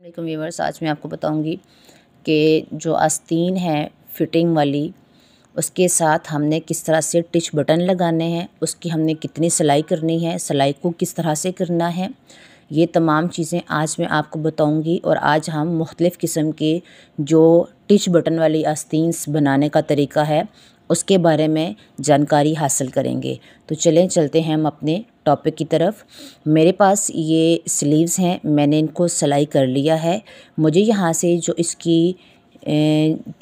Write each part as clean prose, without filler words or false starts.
वालेकुम व्यूअर्स, आज मैं आपको बताऊंगी कि जो आस्तीन है फिटिंग वाली, उसके साथ हमने किस तरह से टिच बटन लगाने हैं, उसकी हमने कितनी सिलाई करनी है, सिलाई को किस तरह से करना है, ये तमाम चीज़ें आज मैं आपको बताऊंगी। और आज हम मुख्तलिफ़ किस्म के जो टिच बटन वाली आस्तीन्स बनाने का तरीका है उसके बारे में जानकारी हासिल करेंगे। तो चलें चलते हैं हम अपने टॉपिक की तरफ। मेरे पास ये स्लीव्स हैं, मैंने इनको सिलाई कर लिया है। मुझे यहाँ से जो इसकी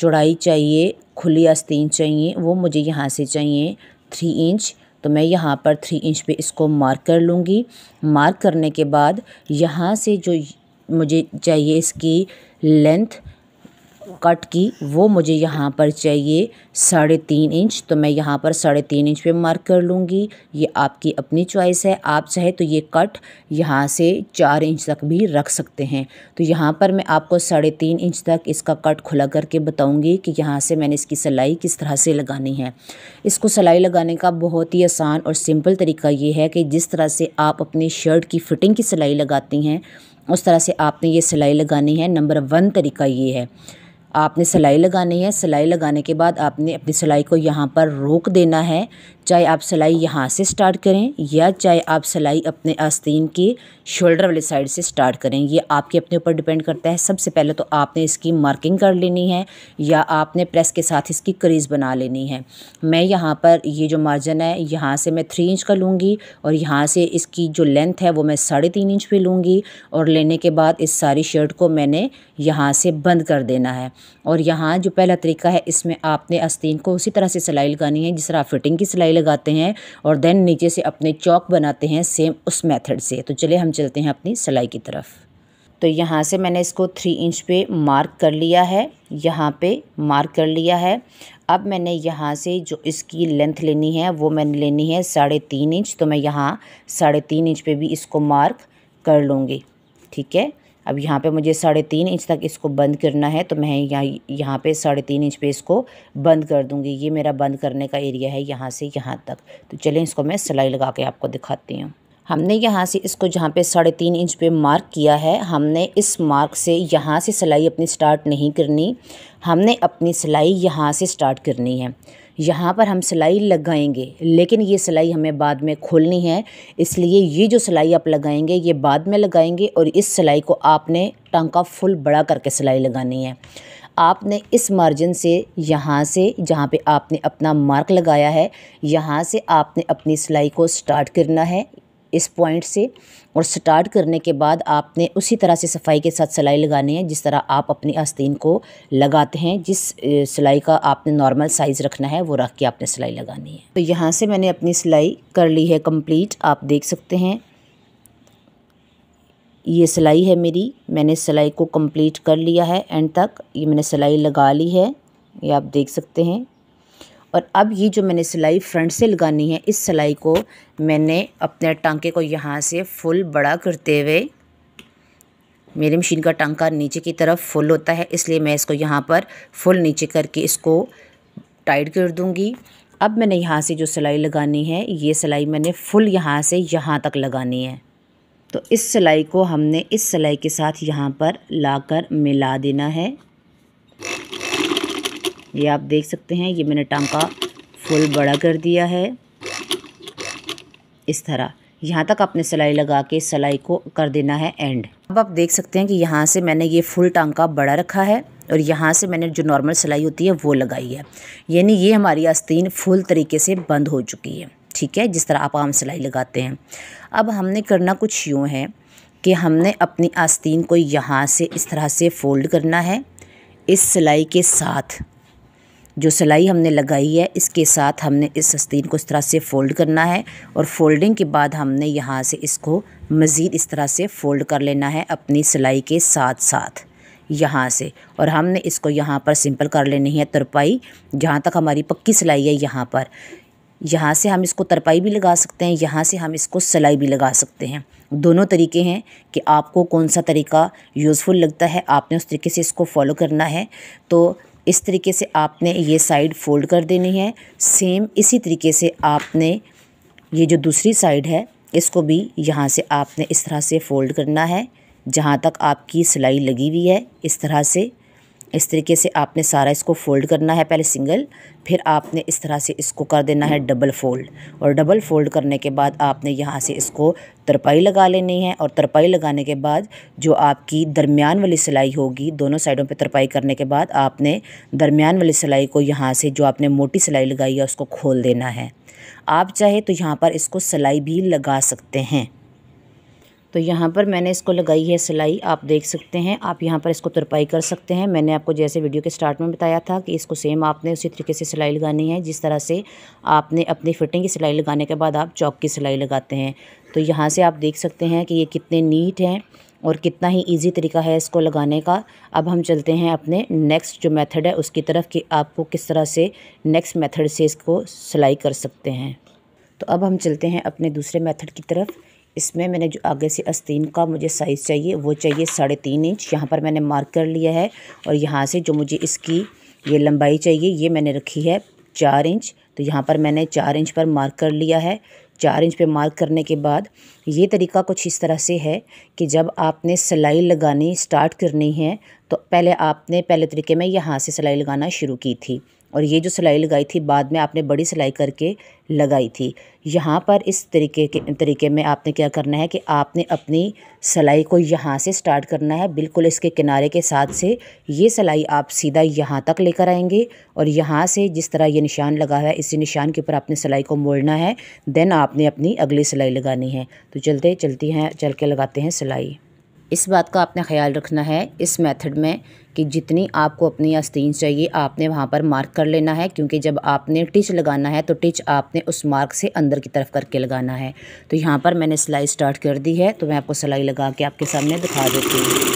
चौड़ाई चाहिए, खुली आस्तीन चाहिए, वो मुझे यहाँ से चाहिए 3 इंच। तो मैं यहाँ पर 3 इंच पे इसको मार्क कर लूँगी। मार्क करने के बाद यहाँ से जो मुझे चाहिए इसकी लेंथ कट की, वो मुझे यहाँ पर चाहिए 3.5 इंच। तो मैं यहाँ पर 3.5 इंच पे मार्क कर लूँगी। ये आपकी अपनी चॉइस है, आप चाहे तो ये कट यहाँ से 4 इंच तक भी रख सकते हैं। तो यहाँ पर मैं आपको 3.5 इंच तक इसका कट खुला करके बताऊँगी कि यहाँ से मैंने इसकी सिलाई किस तरह से लगानी है। इसको सिलाई लगाने का बहुत ही आसान और सिंपल तरीका ये है कि जिस तरह से आप अपनी शर्ट की फ़िटिंग की सिलाई लगाती हैं, उस तरह से आपने ये सिलाई लगानी है। नंबर 1 तरीका ये है, आपने सिलाई लगानी है। सिलाई लगाने के बाद आपने अपनी सिलाई को यहाँ पर रोक देना है। चाहे आप सिलाई यहाँ से स्टार्ट करें या चाहे आप सिलाई अपने आस्तीन की शोल्डर वाली साइड से स्टार्ट करें, ये आपके अपने ऊपर डिपेंड करता है। सबसे पहले तो आपने इसकी मार्किंग कर लेनी है या आपने प्रेस के साथ इसकी क्रीज़ बना लेनी है। मैं यहाँ पर ये जो मार्जिन है यहाँ से मैं 3 इंच का लूँगी और यहाँ से इसकी जो लेंथ है वो मैं 3.5 इंच पे लूँगी। और लेने के बाद इस सारी शर्ट को मैंने यहाँ से बंद कर देना है। और यहाँ जो पहला तरीका है, इसमें आपने आस्तीन को उसी तरह से सिलाई लगानी है जिस तरह आप फिटिंग की सिलाई लगाते हैं और देन नीचे से अपने चौक बनाते हैं, सेम उस मेथड से। तो चलिए हम चलते हैं अपनी सिलाई की तरफ। तो यहाँ से मैंने इसको 3 इंच पे मार्क कर लिया है, यहाँ पे मार्क कर लिया है। अब मैंने यहाँ से जो इसकी लेंथ लेनी है वो मैंने लेनी है 3.5 इंच। तो मैं यहाँ 3.5 इंच पे भी इसको मार्क कर लूँगी। ठीक है, अब यहाँ पे मुझे 3.5 इंच तक इसको बंद करना है, तो मैं यहाँ पे 3.5 इंच पे इसको बंद कर दूँगी। ये मेरा बंद करने का एरिया है यहाँ से यहाँ तक। तो चलें इसको मैं सिलाई लगा के आपको दिखाती हूँ। हमने यहाँ से इसको जहाँ पे 3.5 इंच पे मार्क किया है, हमने इस मार्क से यहाँ से सिलाई अपनी स्टार्ट नहीं करनी, हमने अपनी सिलाई यहाँ से स्टार्ट करनी है। यहाँ पर हम सिलाई लगाएंगे, लेकिन ये सिलाई हमें बाद में खोलनी है, इसलिए ये जो सिलाई आप लगाएंगे ये बाद में लगाएंगे। और इस सिलाई को आपने टांका फुल बड़ा करके सिलाई लगानी है। आपने इस मार्जिन से यहाँ से जहाँ पे आपने अपना मार्क लगाया है, यहाँ से आपने अपनी सिलाई को स्टार्ट करना है इस पॉइंट से। और स्टार्ट करने के बाद आपने उसी तरह से सफाई के साथ सिलाई लगानी है जिस तरह आप अपनी आस्तीन को लगाते हैं। जिस सिलाई का आपने नॉर्मल साइज़ रखना है वो रख के आपने सिलाई लगानी है। तो यहाँ से मैंने अपनी सिलाई कर ली है कंप्लीट, आप देख सकते हैं ये सिलाई है मेरी। मैंने सिलाई को कंप्लीट कर लिया है एंड तक, ये मैंने सिलाई लगा ली है, ये आप देख सकते हैं। और अब ये जो मैंने सिलाई फ्रंट से लगानी है, इस सिलाई को मैंने अपने टांके को यहाँ से फुल बड़ा करते हुए, मेरी मशीन का टांका नीचे की तरफ फुल होता है इसलिए मैं इसको यहाँ पर फुल नीचे करके इसको टाइट कर दूँगी। अब मैंने यहाँ से जो सिलाई लगानी है, ये सिलाई मैंने फुल यहाँ से यहाँ तक लगानी है। तो इस सिलाई को हमने इस सिलाई के साथ यहाँ पर लाकर मिला देना है। ये आप देख सकते हैं, ये मैंने टांका फुल बड़ा कर दिया है इस तरह। यहाँ तक आपने सिलाई लगा के सिलाई को कर देना है एंड। अब आप देख सकते हैं कि यहाँ से मैंने ये फुल टांका बड़ा रखा है और यहाँ से मैंने जो नॉर्मल सिलाई होती है वो लगाई है, यानी ये हमारी आस्तीन फुल तरीके से बंद हो चुकी है। ठीक है, जिस तरह आप आम सिलाई लगाते हैं। अब हमने करना कुछ यूँ है कि हमने अपनी आस्तीन को यहाँ से इस तरह से फ़ोल्ड करना है। इस सिलाई के साथ जो सिलाई हमने लगाई है इसके साथ हमने इस आस्तीन को इस तरह से फ़ोल्ड करना है। और फोल्डिंग के बाद हमने यहाँ से इसको मज़ीद इस तरह से फ़ोल्ड कर लेना है अपनी सिलाई के साथ साथ यहाँ से। और हमने इसको यहाँ पर सिंपल कर लेनी है तरपाई, जहाँ तक हमारी पक्की सिलाई है यहाँ पर। यहाँ से हम इसको तरपाई भी लगा सकते हैं, यहाँ से हम इसको सिलाई भी लगा सकते हैं। दोनों तरीके हैं कि आपको कौन सा तरीका यूज़फुल लगता है, आपने उस तरीके से इसको फॉलो करना है। तो इस तरीके से आपने ये साइड फ़ोल्ड कर देनी है। सेम इसी तरीके से आपने ये जो दूसरी साइड है इसको भी यहाँ से आपने इस तरह से फ़ोल्ड करना है। जहाँ तक आपकी सिलाई लगी हुई है। इस तरीके से आपने सारा इसको फ़ोल्ड करना है, पहले सिंगल, फिर आपने इस तरह से इसको कर देना है डबल फ़ोल्ड। और डबल फ़ोल्ड करने के बाद आपने यहाँ से इसको तरपाई लगा लेनी है। और तरपाई लगाने के बाद जो आपकी दरमियान वाली सिलाई होगी, दोनों साइडों पे तरपाई करने के बाद आपने दरमियान वाली सिलाई को यहाँ से जो आपने मोटी सिलाई लगाई है उसको खोल देना है। आप चाहे तो यहाँ पर इसको सिलाई भी लगा सकते हैं। तो यहाँ पर मैंने इसको लगाई है सिलाई, आप देख सकते हैं। आप यहाँ पर इसको तुरपाई कर सकते हैं। मैंने आपको जैसे वीडियो के स्टार्ट में बताया था कि इसको सेम आपने उसी तरीके से सिलाई लगानी है जिस तरह से आपने अपनी फिटिंग की सिलाई लगाने के बाद आप चौक की सिलाई लगाते हैं। तो यहाँ से आप देख सकते हैं कि ये कितने नीट हैं और कितना ही ईजी तरीका है इसको लगाने का। अब हम चलते हैं अपने नेक्स्ट जो मेथड है उसकी तरफ कि आपको किस तरह से नेक्स्ट मेथड से इसको सिलाई कर सकते हैं। तो अब हम चलते हैं अपने दूसरे मेथड की तरफ। इसमें मैंने जो आगे से आस्तीन का मुझे साइज़ चाहिए वो चाहिए 3.5 इंच। यहाँ पर मैंने मार्क कर लिया है। और यहाँ से जो मुझे इसकी ये लंबाई चाहिए ये मैंने रखी है 4 इंच। तो यहाँ पर मैंने 4 इंच पर मार्क कर लिया है। 4 इंच पे मार्क करने के बाद ये तरीका कुछ इस तरह से है कि जब आपने सिलाई लगानी स्टार्ट करनी है तो पहले तरीके में यहाँ से सिलाई लगाना शुरू की थी और ये जो सिलाई लगाई थी बाद में आपने बड़ी सिलाई करके लगाई थी। यहाँ पर इस तरीके में आपने क्या करना है कि आपने अपनी सिलाई को यहाँ से स्टार्ट करना है, बिल्कुल इसके किनारे के साथ से ये सिलाई आप सीधा यहाँ तक लेकर आएंगे और यहाँ से जिस तरह ये निशान लगा है इसी निशान के ऊपर आपने सिलाई को मोड़ना है। देन आपने अपनी अगली सिलाई लगानी है। तो चल के लगाते हैं सिलाई। इस बात का आपने ख्याल रखना है इस मेथड में कि जितनी आपको अपनी आस्तीन चाहिए आपने वहाँ पर मार्क कर लेना है, क्योंकि जब आपने टिच लगाना है तो टिच आपने उस मार्क से अंदर की तरफ करके लगाना है। तो यहाँ पर मैंने सिलाई स्टार्ट कर दी है। तो मैं आपको सिलाई लगा के आपके सामने दिखा देती हूँ।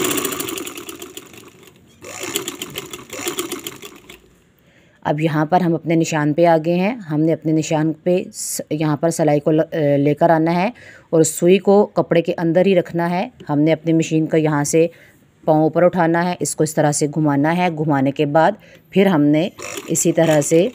अब यहाँ पर हम अपने निशान पे आ गए हैं। हमने अपने निशान पे यहाँ पर सिलाई को लेकर आना है और सुई को कपड़े के अंदर ही रखना है। हमने अपनी मशीन को यहाँ से पाँव ऊपर उठाना है, इसको इस तरह से घुमाना है। घुमाने के बाद फिर हमने इसी तरह से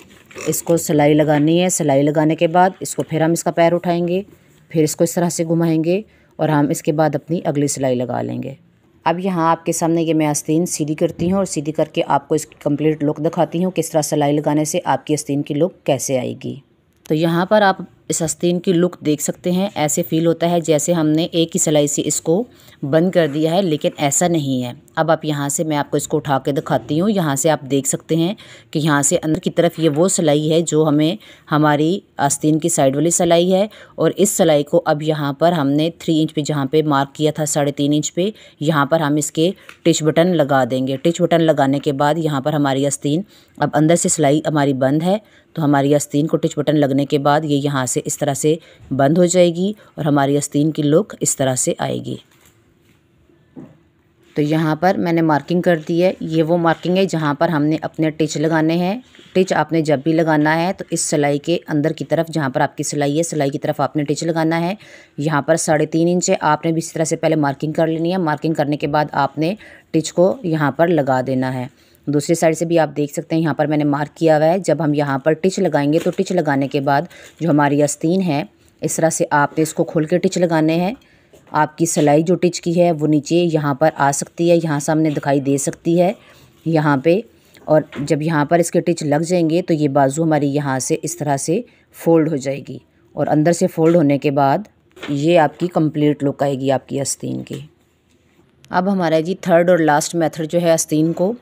इसको सिलाई लगानी है। सिलाई लगाने के बाद इसको फिर हम इसका पैर उठाएंगे, फिर इसको इस तरह से घुमाएंगे और हम इसके बाद अपनी अगली सिलाई लगा लेंगे। अब यहाँ आपके सामने ये मैं आस्तीन सीधी करती हूँ और सीधी करके आपको इसकी कंप्लीट लुक दिखाती हूँ किस तरह सिलाई लगाने से आपकी आस्तीन की लुक कैसे आएगी। तो यहाँ पर आप इस आस्तीन की लुक देख सकते हैं। ऐसे फ़ील होता है जैसे हमने एक ही सिलाई से इसको बंद कर दिया है, लेकिन ऐसा नहीं है। अब आप यहाँ से मैं आपको इसको उठा के दिखाती हूँ। यहाँ से आप देख सकते हैं कि यहाँ से अंदर की तरफ ये वो सिलाई है जो हमें हमारी आस्तीन की साइड वाली सिलाई है। और इस सिलाई को अब यहाँ पर हमने 3 इंच पे जहाँ पे मार्क किया था 3.5 इंच पे, यहाँ पर हम इसके टिच बटन लगा देंगे। टिच बटन लगाने के बाद यहाँ पर हमारी आस्तीन अब अंदर से सिलाई हमारी बंद है। तो हमारी आस्तीन को टिच बटन लगने के बाद ये यहाँ से इस तरह से बंद हो जाएगी और हमारी आस्तीन की लुक इस तरह से आएगी। तो यहाँ पर मैंने मार्किंग कर दी है। ये वो मार्किंग है जहाँ पर हमने अपने टिच लगाने हैं। टिच आपने जब भी लगाना है तो इस सिलाई के अंदर की तरफ जहाँ पर आपकी सिलाई है सिलाई की तरफ आपने टिच लगाना है। यहाँ पर 3.5 इंच है, आपने भी इस तरह से पहले मार्किंग कर लेनी है। मार्किंग करने के बाद आपने टिच को यहाँ पर लगा देना है। दूसरी साइड से भी आप देख सकते हैं यहाँ पर मैंने मार्क किया हुआ है। जब हम यहाँ पर टिच लगाएंगे तो टिच लगाने के बाद जो हमारी आस्तीन है इस तरह से आपने इसको खोल के टिच लगाने हैं। आपकी सिलाई जो टिच की है वो नीचे यहाँ पर आ सकती है, यहाँ सामने दिखाई दे सकती है यहाँ पे। और जब यहाँ पर इसके टिच लग जाएंगे तो ये बाजू हमारी यहाँ से इस तरह से फ़ोल्ड हो जाएगी और अंदर से फ़ोल्ड होने के बाद ये आपकी कंप्लीट लुक आएगी आपकी आस्तीन की। अब हमारा जी थर्ड और लास्ट मेथड जो है आस्तीन को,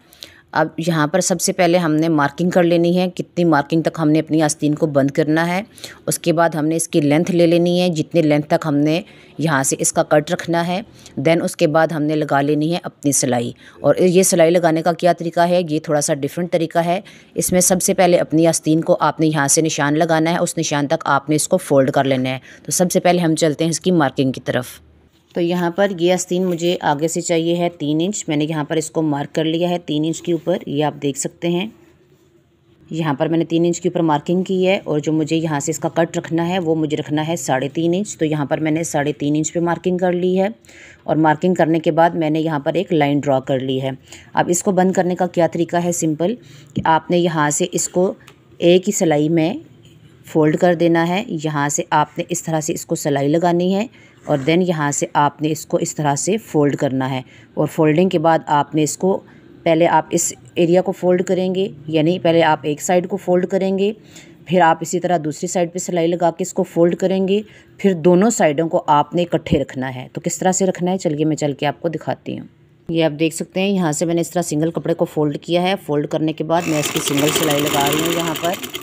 अब यहाँ पर सबसे पहले हमने मार्किंग कर लेनी है कितनी मार्किंग तक हमने अपनी आस्तीन को बंद करना है। उसके बाद हमने इसकी लेंथ ले लेनी है जितने लेंथ तक हमने यहाँ से इसका कट रखना है। देन उसके बाद हमने लगा लेनी है अपनी सिलाई। और ये सिलाई लगाने का क्या तरीका है, ये थोड़ा सा डिफरेंट तरीका है। इसमें सबसे पहले अपनी आस्तीन को आपने यहाँ से निशान लगाना है, उस निशान तक आपने इसको फ़ोल्ड कर लेना है। तो सबसे पहले हम चलते हैं इसकी मार्किंग की तरफ। तो यहाँ पर ये आस्तीन मुझे आगे से चाहिए है 3 इंच। मैंने यहाँ पर इसको मार्क कर लिया है 3 इंच के ऊपर, ये आप देख सकते हैं। यहाँ पर मैंने 3 इंच के ऊपर मार्किंग की है और जो मुझे यहाँ से इसका कट रखना है वो मुझे रखना है 3.5 इंच। तो यहाँ पर मैंने 3.5 इंच पे मार्किंग कर ली है और मार्किंग करने के बाद मैंने यहाँ पर एक लाइन ड्रॉ कर ली है। अब इसको बंद करने का क्या तरीका है, सिंपल, कि आपने यहाँ से इसको एक ही सिलाई में फ़ोल्ड कर देना है। यहाँ से आपने इस तरह से इसको सिलाई लगानी है और देन यहाँ से आपने इसको इस तरह से फ़ोल्ड करना है। और फोल्डिंग के बाद आपने इसको पहले आप इस एरिया को फ़ोल्ड करेंगे, यानी पहले आप एक साइड को फ़ोल्ड करेंगे, फिर आप इसी तरह दूसरी साइड पे सिलाई लगा के इसको फ़ोल्ड करेंगे, फिर दोनों साइडों को आपने इकट्ठे रखना है। तो किस तरह से रखना है चलिए मैं चल के आपको दिखाती हूँ। ये आप देख सकते हैं यहाँ से मैंने इस तरह सिंगल कपड़े को फ़ोल्ड किया है। फ़ोल्ड करने के बाद मैं इसकी सिंगल सिलाई लगा रही हूँ। यहाँ पर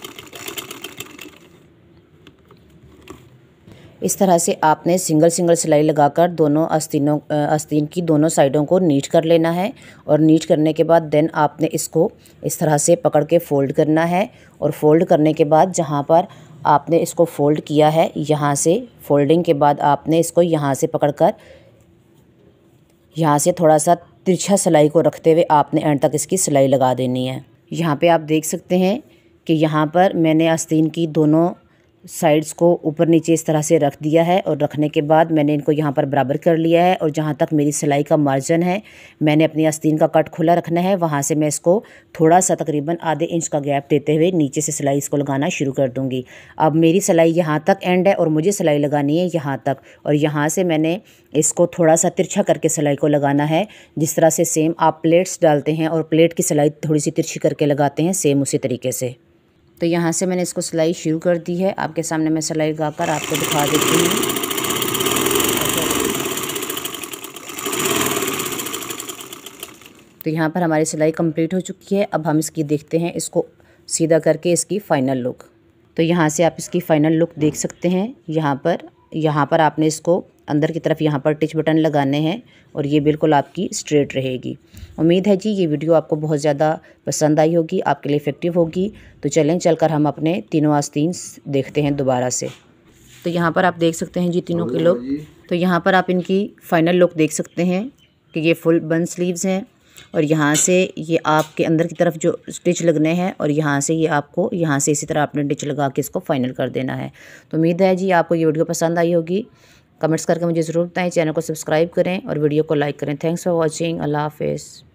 इस तरह से आपने सिंगल सिलाई लगाकर दोनों आस्तीन की दोनों साइडों को नीट कर लेना है। और नीट करने के बाद देन आपने इसको इस तरह से पकड़ के फ़ोल्ड करना है। और फ़ोल्ड करने के बाद जहाँ पर आपने इसको फ़ोल्ड किया है, यहाँ से फ़ोल्डिंग के बाद आपने इसको यहाँ से पकड़कर यहाँ से थोड़ा सा तिरछा सिलाई को रखते हुए आपने एंड तक इसकी सिलाई लगा देनी है। यहाँ पे आप देख सकते हैं कि यहाँ पर मैंने आस्तीन की दोनों साइड्स को ऊपर नीचे इस तरह से रख दिया है। और रखने के बाद मैंने इनको यहाँ पर बराबर कर लिया है। और जहाँ तक मेरी सिलाई का मार्जिन है, मैंने अपनी आस्तीन का कट खुला रखना है, वहाँ से मैं इसको थोड़ा सा तकरीबन आधे इंच का गैप देते हुए नीचे से सिलाई इसको लगाना शुरू कर दूँगी। अब मेरी सिलाई यहाँ तक एंड है और मुझे सिलाई लगानी है यहाँ तक। और यहाँ से मैंने इसको थोड़ा सा तिरछा करके सिलाई को लगाना है। जिस तरह से सेम आप प्लेट्स डालते हैं और प्लेट की सिलाई थोड़ी सी तिरछी करके लगाते हैं, सेम उसी तरीके से। तो यहाँ से मैंने इसको सिलाई शुरू कर दी है। आपके सामने मैं सिलाई लगाकर आपको दिखा देती हूँ। तो यहाँ पर हमारी सिलाई कंप्लीट हो चुकी है। अब हम इसकी देखते हैं, इसको सीधा करके इसकी फ़ाइनल लुक। तो यहाँ से आप इसकी फ़ाइनल लुक देख सकते हैं। यहाँ पर आपने इसको अंदर की तरफ यहाँ पर टिच बटन लगाने हैं और ये बिल्कुल आपकी स्ट्रेट रहेगी। उम्मीद है जी ये वीडियो आपको बहुत ज़्यादा पसंद आई होगी, आपके लिए इफ़ेक्टिव होगी। तो चलें चलकर हम अपने तीनों आस्तीन देखते हैं दोबारा से। तो यहाँ पर आप देख सकते हैं जी तीनों के लुक। तो यहाँ पर आप इनकी फ़ाइनल लुक देख सकते हैं कि ये फुल बन स्लीव्स हैं। और यहाँ से ये आपके अंदर की तरफ जो स्टिच लगने हैं और यहाँ से ये आपको यहाँ से इसी तरह आपने स्टिच लगा के इसको फ़ाइनल कर देना है। तो उम्मीद है जी आपको ये वीडियो पसंद आई होगी। कमेंट्स करके मुझे ज़रूर बताएं, चैनल को सब्सक्राइब करें और वीडियो को लाइक करें। Thanks for watching. अल्लाह हाफ़िज़।